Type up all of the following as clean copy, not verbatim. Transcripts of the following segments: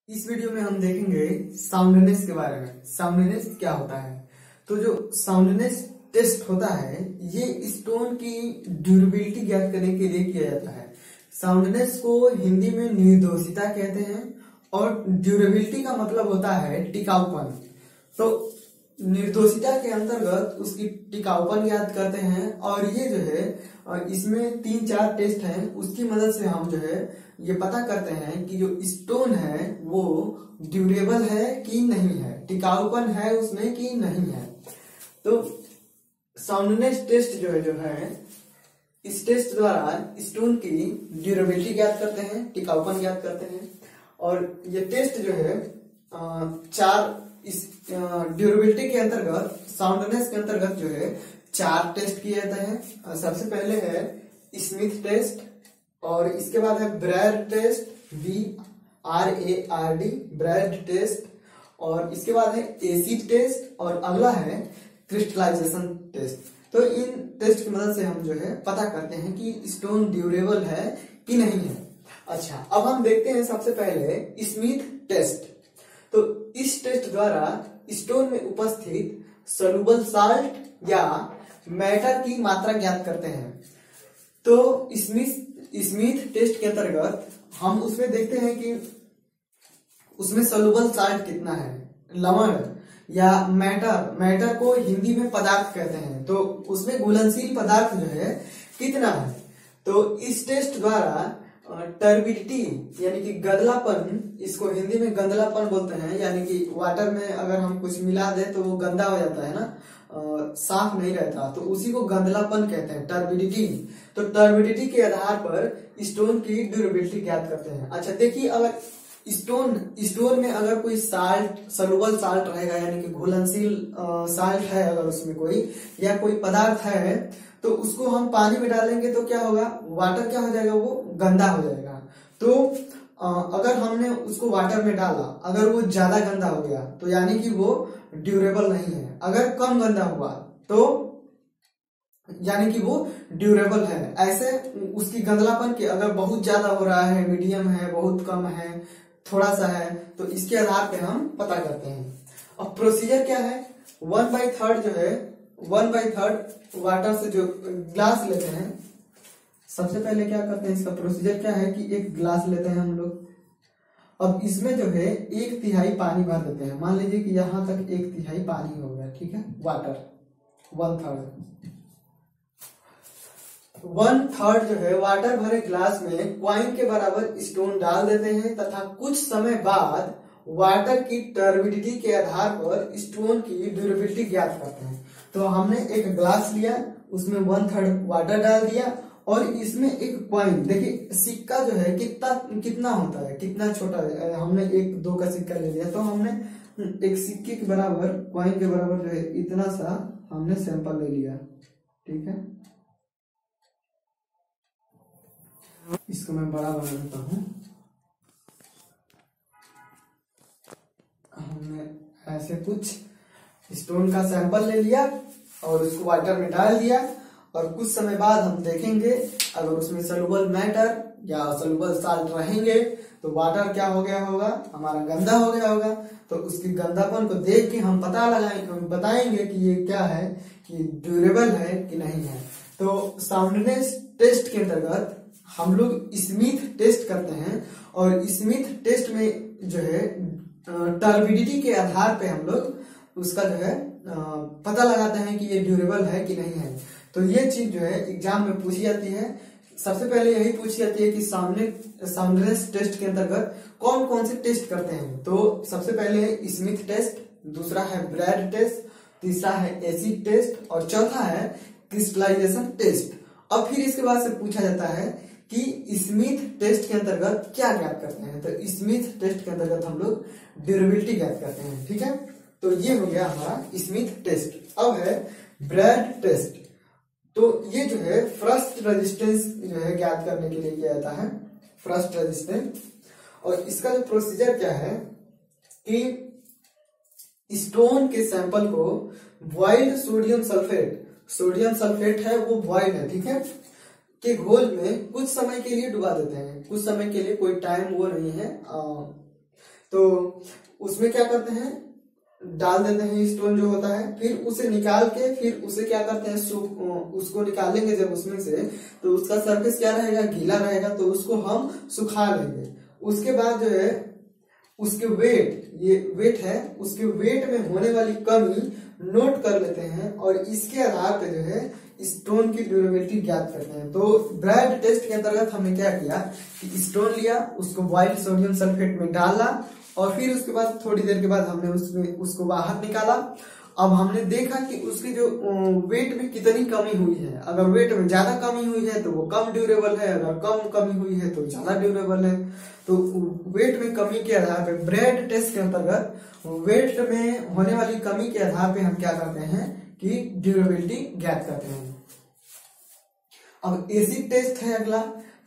इस वीडियो में हम देखेंगे साउंडनेस के बारे में। साउंडनेस क्या होता है? तो जो साउंडनेस टेस्ट होता है ये स्टोन की ड्यूरेबिलिटी ज्ञात करने के लिए किया जाता है। साउंडनेस को हिंदी में निर्दोषिता कहते हैं और ड्यूरेबिलिटी का मतलब होता है टिकाऊपन। तो निर्दोषिता के अंतर्गत उसकी टिकाऊपन याद करते हैं और ये जो है इसमें 3-4 टेस्ट हैं, उसकी मदद से हम जो है ये पता करते हैं कि जो स्टोन है वो ड्यूरेबल है कि नहीं है, टिकाऊपन है उसमें कि नहीं है। तो साउंडनेस टेस्ट जो है इस टेस्ट द्वारा स्टोन की ड्यूरेबिलिटी ज्ञात करते हैं, टिकाऊपन ज्ञात करते हैं। और ये टेस्ट जो है इस ड्यूरेबिलिटी के अंतर्गत, साउंडनेस के अंतर्गत जो है 4 टेस्ट किए जाते हैं। सबसे पहले है स्मिथ टेस्ट और इसके बाद है Brad test, BRARD Brad test, और इसके बाद है एसिड टेस्ट और अगला है क्रिस्टलाइजेशन टेस्ट। तो इन टेस्ट की मदद से हम जो है पता करते हैं कि स्टोन ड्यूरेबल है कि नहीं है। अच्छा, अब हम देखते हैं सबसे पहले स्मिथ टेस्ट। तो इस टेस्ट द्वारा स्टोन में उपस्थित सोलुबल साल्ट या मैटर की मात्रा ज्ञात करते हैं। तो स्मिथ टेस्ट के अंतर्गत हम उसमें देखते हैं कि उसमें सोलुबल साल्ट कितना है, लवण या मैटर को हिंदी में पदार्थ कहते हैं, तो उसमें घुलनशील पदार्थ जो है कितना है। तो इस टेस्ट द्वारा टर्बिडिटी यानी कि गंदलापन, इसको हिंदी में गंदलापन बोलते हैं, यानी कि वाटर में अगर हम कुछ मिला दे तो वो गंदा हो जाता है ना, साफ नहीं रहता, तो उसी को गंदलापन कहते हैं, टर्बिडिटी। तो टर्बिडिटी के आधार पर स्टोन की ड्यूरेबिलिटी ज्ञात करते हैं। अच्छा देखिए, अगर स्टोन में अगर कोई साल्ट, सोलुबल साल्ट रहेगा यानी कि घुलनशील साल्ट है, अगर उसमें कोई या कोई पदार्थ है तो उसको हम पानी में डालेंगे तो क्या होगा, वाटर क्या हो जाएगा, वो गंदा हो जाएगा। तो अगर हमने उसको वाटर में डाला, अगर वो ज्यादा गंदा हो गया तो यानी कि वो ड्यूरेबल नहीं है। अगर कम गंदा हुआ तो यानी कि वो ड्यूरेबल है। ऐसे उसकी गंदलापन की अगर बहुत ज्यादा हो रहा है, मीडियम है, बहुत कम है, थोड़ा सा है, तो इसके आधार पे हम पता करते हैं। अब प्रोसीजर क्या है, 1/3 जो है, 1/3 वाटर से जो ग्लास लेते हैं, सबसे पहले क्या करते हैं, इसका प्रोसीजर क्या है कि एक ग्लास लेते हैं हम लोग। अब इसमें जो है 1/3 पानी भर देते हैं। मान लीजिए कि यहां तक 1/3 पानी हो गया, ठीक है, वाटर 1/3 जो है वाटर भरे ग्लास में क्वाइन के बराबर स्टोन डाल देते हैं तथा कुछ समय बाद वाटर की टर्बिडिटी के आधार पर स्टोन की ड्यूरेबिलिटी ज्ञात करते हैं। तो हमने एक ग्लास लिया, उसमें 1/3 वाटर डाल दिया और इसमें एक क्वाइन, देखिए सिक्का जो है कितना होता है, कितना छोटा है, हमने 1-2 का सिक्का ले लिया, तो हमने एक सिक्के के बराबर, क्वाइन के बराबर जो है इतना सा हमने सैंपल ले लिया, ठीक है। इसको मैं बड़ा बना देता हूं। हमने ऐसे कुछ स्टोन का सैंपल ले लिया और उसको वाटर में डाल दिया और कुछ समय बाद हम देखेंगे अगर उसमें सोलुबल मैटर या सोलुबल साल्ट रहेंगे तो वाटर क्या हो गया होगा, हमारा गंदा हो गया होगा। तो उसकी गंदापन को देख के हम बताएंगे कि ये क्या है, कि ड्यूरेबल है कि नहीं है। तो साउंडनेस टेस्ट के अंतर्गत हम लोग स्मिथ टेस्ट करते हैं और स्मिथ टेस्ट में जो है टर्बिडिटी के आधार पे हम लोग उसका जो है पता लगाते हैं कि ये ड्यूरेबल है कि नहीं है। तो ये चीज जो है एग्जाम में पूछी जाती है। सबसे पहले यही पूछी जाती है कि साउंडनेस टेस्ट के अंतर्गत कौन कौन से टेस्ट करते हैं। तो सबसे पहले है स्मिथ टेस्ट, दूसरा है ब्रैड टेस्ट, तीसरा है एसिड टेस्ट और चौथा है क्रिस्टलाइजेशन टेस्ट। अब फिर इसके बाद से पूछा जाता है कि स्मिथ टेस्ट के अंतर्गत क्या ज्ञात करते हैं। तो स्मिथ टेस्ट के अंतर्गत हम लोग ड्यूरेबिलिटी ज्ञात करते हैं, ठीक है। तो ये हो गया हमारा स्मिथ टेस्ट। अब है ब्रैड टेस्ट। तो ये जो है फ्रस्ट रेजिस्टेंस जो है ज्ञात करने के लिए किया जाता है, फ्रस्ट रेजिस्टेंस। और इसका जो प्रोसीजर क्या है कि स्टोन के सैंपल को बॉइल्ड सोडियम सल्फेट है वो बॉइल्ड है, ठीक है, के घोल में कुछ समय के लिए डुबा देते हैं। कुछ समय के लिए, कोई टाइम वो नहीं है, तो उसमें क्या करते हैं, डाल देते हैं स्टोन जो होता है, फिर उसे निकाल के फिर उसे क्या करते हैं, उसको निकालेंगे जब उसमें से, तो उसका सरफेस क्या रहेगा, गीला रहेगा, तो उसको हम सुखा लेंगे। उसके बाद जो है उसके वेट, ये वेट है, उसके वेट में होने वाली कमी नोट कर लेते हैं और इसके आधार पे जो है स्टोन की ड्यूरेबिलिटी ज्ञात करते हैं। तो ब्रैड टेस्ट के अंतर्गत हमने क्या किया कि स्टोन लिया, उसको बॉइल्ड सोडियम सल्फेट में डाला और फिर उसके बाद थोड़ी देर के बाद हमने उसको बाहर निकाला। अब हमने देखा कि उसकी जो वेट में कितनी कमी हुई है। अगर वेट में ज्यादा कमी हुई है तो वो कम ड्यूरेबल है, अगर कम कमी हुई है तो ज्यादा ड्यूरेबल है। तो वेट में कमी के आधार पे ब्रैड टेस्ट के अंतर्गत वेट में होने वाली कमी के आधार पे हम क्या करते हैं कि ड्यूरेबिलिटी ज्ञात करते हैं। अब एसिड टेस्ट है अगला।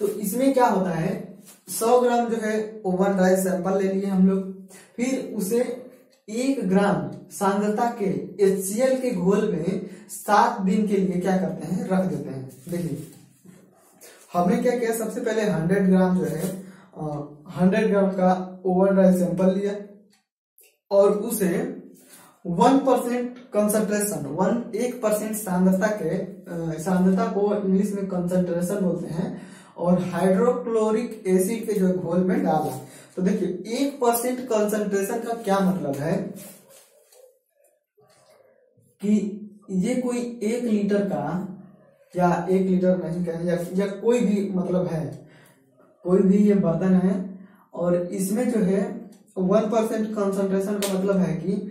तो इसमें क्या होता है, 100 ग्राम जो है ओवन ड्राई सैंपल ले लिए हम लोग, फिर उसे 1 ग्राम सांद्रता के HCl के घोल में 7 दिन के लिए क्या करते हैं, रख देते हैं। देखिए हमने क्या किया, सबसे पहले 100 ग्राम जो है 100 ग्राम का ओवन ड्राई सैंपल लिया और उसे 1% कंसंट्रेशन 1% सांद्रता को इंग्लिश में कंसंट्रेशन बोलते हैं, और हाइड्रोक्लोरिक एसिड के जो घोल में डाला। तो देखिए 1% कंसंट्रेशन का क्या मतलब है कि ये कोई 1 लीटर का, या 1 लीटर नहीं कहें, या कोई भी मतलब है, कोई भी ये बर्तन है और इसमें जो है 1% कंसंट्रेशन का मतलब है कि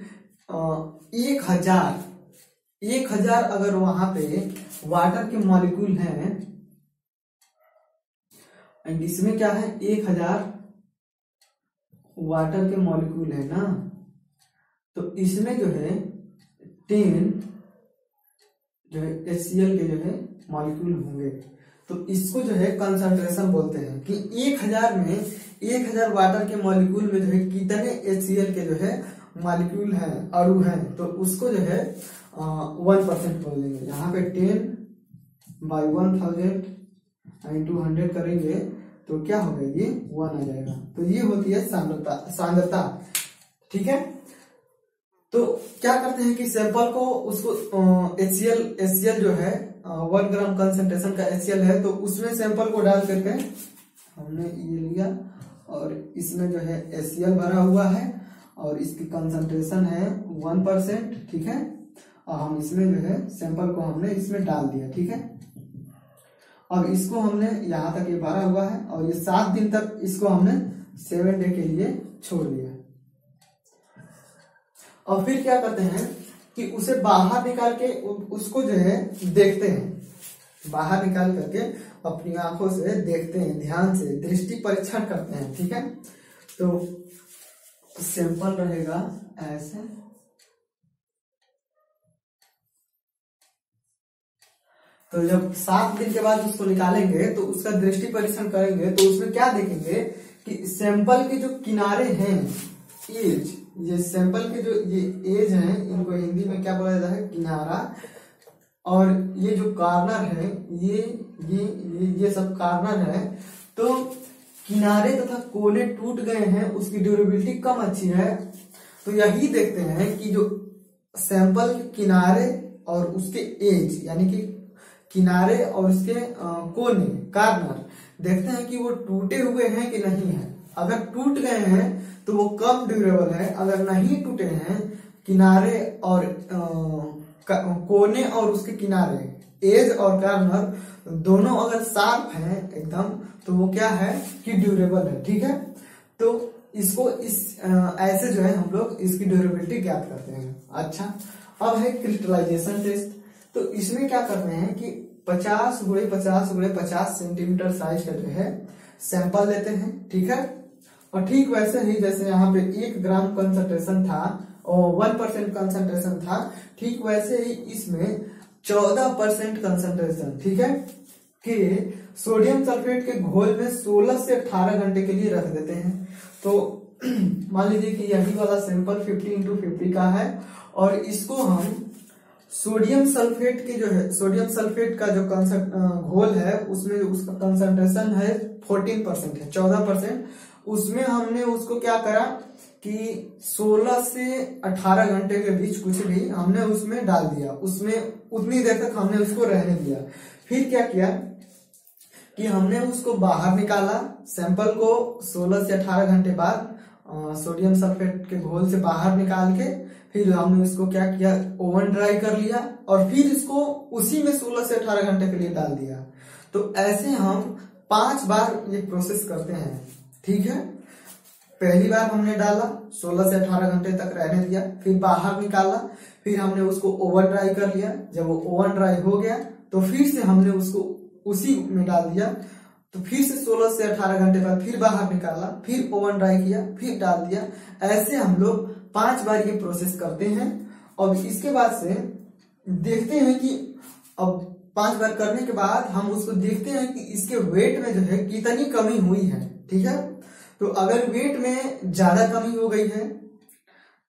1000 अगर वहां पे वाटर के मॉलिक्यूल हैं, एंड इसमें क्या है 1000 वाटर के मॉलिक्यूल है ना, तो इसमें जो है 10 जो है HCl के जो है मॉलिक्यूल होंगे। तो इसको जो है कंसंट्रेशन बोलते हैं कि 1000 में 1000 वाटर के मॉलिक्यूल में जो है कितने HCl के जो है मॉलिक्यूल हैं, अणु हैं, तो उसको जो है 1% बोल देंगे। यहाँ पे 10/1000 into 100 करेंगे तो क्या होगा, ये 1 आ जाएगा। तो ये होती है सांद्रता, ठीक है। तो क्या करते हैं कि सैंपल को उसको HCl जो है 1 ग्राम कंसंट्रेशन का HCl है, तो उसमें सैंपल को डाल करके हमने ये लिया और इसमें जो है HCl भरा हुआ है और इसकी कंसंट्रेशन है 1%, ठीक है। और हम इसमें जो है सैंपल को हमने इसमें डाल दिया, ठीक है। अब इसको हमने यहाँ तक ये भरा हुआ है और ये 7 दिन तक इसको हमने 7 डे के लिए छोड़ दिया। और फिर क्या करते हैं कि उसे बाहर निकाल के उसको जो है देखते हैं, बाहर निकाल करके अपनी आंखों से देखते हैं, ध्यान से दृष्टि परीक्षण करते हैं, ठीक है। तो सैंपल रहेगा ऐसे, तो जब 7 दिन के बाद उसको निकालेंगे तो उसका दृष्टि परीक्षण करेंगे तो उसमें क्या देखेंगे कि सैंपल के जो किनारे हैं, एज, ये सैंपल के जो ये एज हैं, इनको हिंदी में क्या बोला जाता है, किनारा, और ये जो कार्नर है, ये सब कार्नर है। तो किनारे तथा कोने टूट गए हैं, उसकी ड्यूरेबिलिटी कम अच्छी है। तो यही देखते हैं कि जो सैंपल के किनारे और उसके एज, यानी कि किनारे और उसके कोने, कार्नर, देखते हैं कि वो टूटे हुए हैं कि नहीं है। अगर टूट गए हैं तो वो कम ड्यूरेबल है, अगर नहीं टूटे हैं, किनारे और कोने और उसके किनारे, एज और कार्नर दोनों अगर शार्प हैं एकदम, तो वो क्या है कि ड्यूरेबल है, ठीक है। तो इसको ऐसे जो है हम लोग इसकी ड्यूरेबिलिटी ज्ञात करते हैं। अच्छा, अब है क्रिस्टलाइजेशन टेस्ट। तो इसमें क्या करते हैं कि 50 × 50 × 50 सेंटीमीटर साइज का जो है सैंपल लेते हैं, ठीक है। और ठीक वैसे ही जैसे यहाँ पे 1 ग्राम कंसंट्रेशन था और 1% कंसंट्रेशन था, ठीक वैसे ही इसमें 14% कंसंट्रेशन, ठीक है, कि सोडियम सल्फेट के घोल में 16 से 18 घंटे के लिए रख देते हैं। तो मान लीजिए कि यही वाला सैंपल 50 × 50 का है और इसको हम सोडियम सल्फेट के जो है, सोडियम सल्फेट का जो घोल है उसमें उसका कंसंट्रेशन है 14% है, 14%। उसमें हमने उसको क्या करा कि 16 से 18 घंटे के बीच कुछ भी हमने उसमें डाल दिया, उसमें उतनी देर तक हमने उसको रहने दिया। फिर क्या किया कि हमने उसको बाहर निकाला, सैंपल को 16 से 18 घंटे बाद सोडियम सल्फेट के घोल से बाहर निकाल के फिर हमने उसको क्या किया, ओवन ड्राई कर लिया और फिर इसको उसी में 16 से 18 घंटे के लिए डाल दिया। तो ऐसे हम 5 बार ये प्रोसेस करते हैं। ठीक है, पहली बार हमने डाला, 16 से 18 घंटे तक रहने दिया, फिर बाहर निकाला, फिर हमने उसको ओवन ड्राई कर लिया। जब वो ओवन ड्राई हो गया तो फिर से हमने उसको उसी में डाल दिया, तो फिर से 16 से 18 घंटे बाद फिर बाहर निकाला, फिर ओवन ड्राई किया, फिर डाल दिया। ऐसे हम लोग 5 बार ये प्रोसेस करते हैं। और इसके बाद से देखते हैं कि अब 5 बार करने के बाद हम उसको देखते हैं कि इसके वेट में जो है कितनी कमी हुई है। ठीक है, तो अगर वेट में ज्यादा कमी हो गई है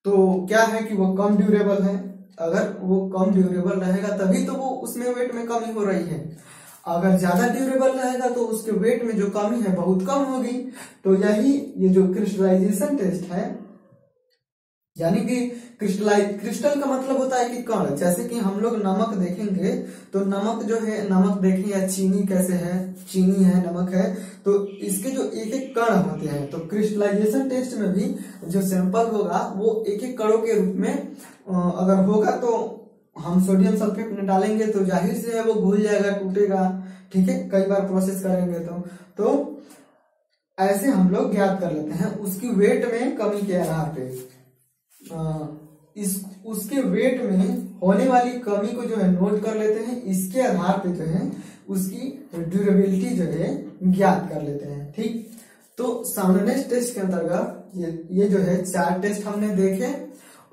तो क्या है कि वो कम ड्यूरेबल है। अगर वो कम ड्यूरेबल रहेगा तभी तो वो उसमें वेट में कमी हो रही है। अगर ज्यादा ड्यूरेबल रहेगा तो उसके वेट में जो कमी है बहुत कम होगी। तो यही ये जो क्रिस्टलाइजेशन टेस्ट है, यानी कि क्रिस्टल का मतलब होता है कि कण। जैसे कि हम लोग नमक देखेंगे तो नमक जो है, नमक देखें या चीनी कैसे है, चीनी है, नमक है, तो इसके जो एक एक कण होते हैं। तो क्रिस्टलाइजेशन टेस्ट में भी जो सैंपल होगा वो एक एक कणों के रूप में अगर होगा तो हम सोडियम सल्फेट में डालेंगे तो जाहिर से है वो घुल जाएगा, टूटेगा। ठीक है, कई बार प्रोसेस करेंगे तो ऐसे हम लोग ज्ञात कर लेते हैं उसकी वेट में कमी के आधार पे। उसके वेट में होने वाली कमी को जो है नोट कर लेते हैं, इसके आधार पे जो है उसकी ड्यूरेबिलिटी जो है ज्ञात कर लेते हैं। ठीक, तो साउंडनेस टेस्ट के अंतर्गत ये जो है 4 टेस्ट हमने देखे।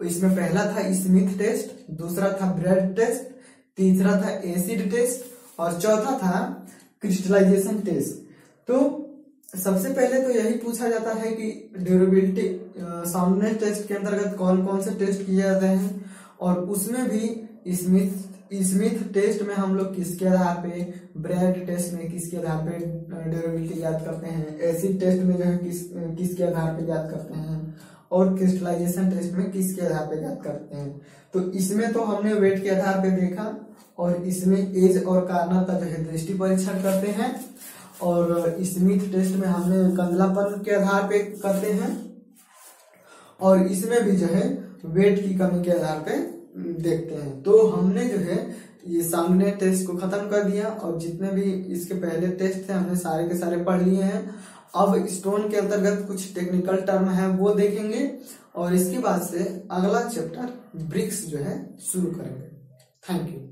इसमें पहला था स्मिथ टेस्ट, दूसरा था ब्रेड टेस्ट, तीसरा था एसिड टेस्ट और चौथा था क्रिस्टलाइजेशन टेस्ट। तो सबसे पहले तो यही पूछा जाता है कि ड्यूरेबिलिटी साउंडनेस टेस्ट के अंतर्गत कौन कौन से टेस्ट किए जाते हैं, और उसमें भी स्मिथ टेस्ट में हम लोग किसके आधार पे, ब्रेड टेस्ट में किसके आधार पे ड्यूरेबिलिटी याद करते हैं, एसिड टेस्ट में जो है किसके आधार पे याद करते हैं, और क्रिस्टलाइजेशन टेस्ट में किसके आधार पे याद करते हैं। तो इसमें तो हमने वेट के आधार पे देखा, और इसमें एज और कार्नर का जो है दृष्टि परीक्षण करते हैं, और स्मिथ टेस्ट में हमने कंदलापन के आधार पे करते हैं, और इसमें भी जो है वेट की कमी के आधार पे देखते हैं। तो हमने जो है ये साउंडनेस टेस्ट को खत्म कर दिया, और जितने भी इसके पहले टेस्ट थे हमने सारे के सारे पढ़ लिए हैं। अब स्टोन के अंतर्गत कुछ टेक्निकल टर्म है वो देखेंगे, और इसके बाद से अगला चैप्टर ब्रिक्स जो है शुरू करेंगे। Thank you.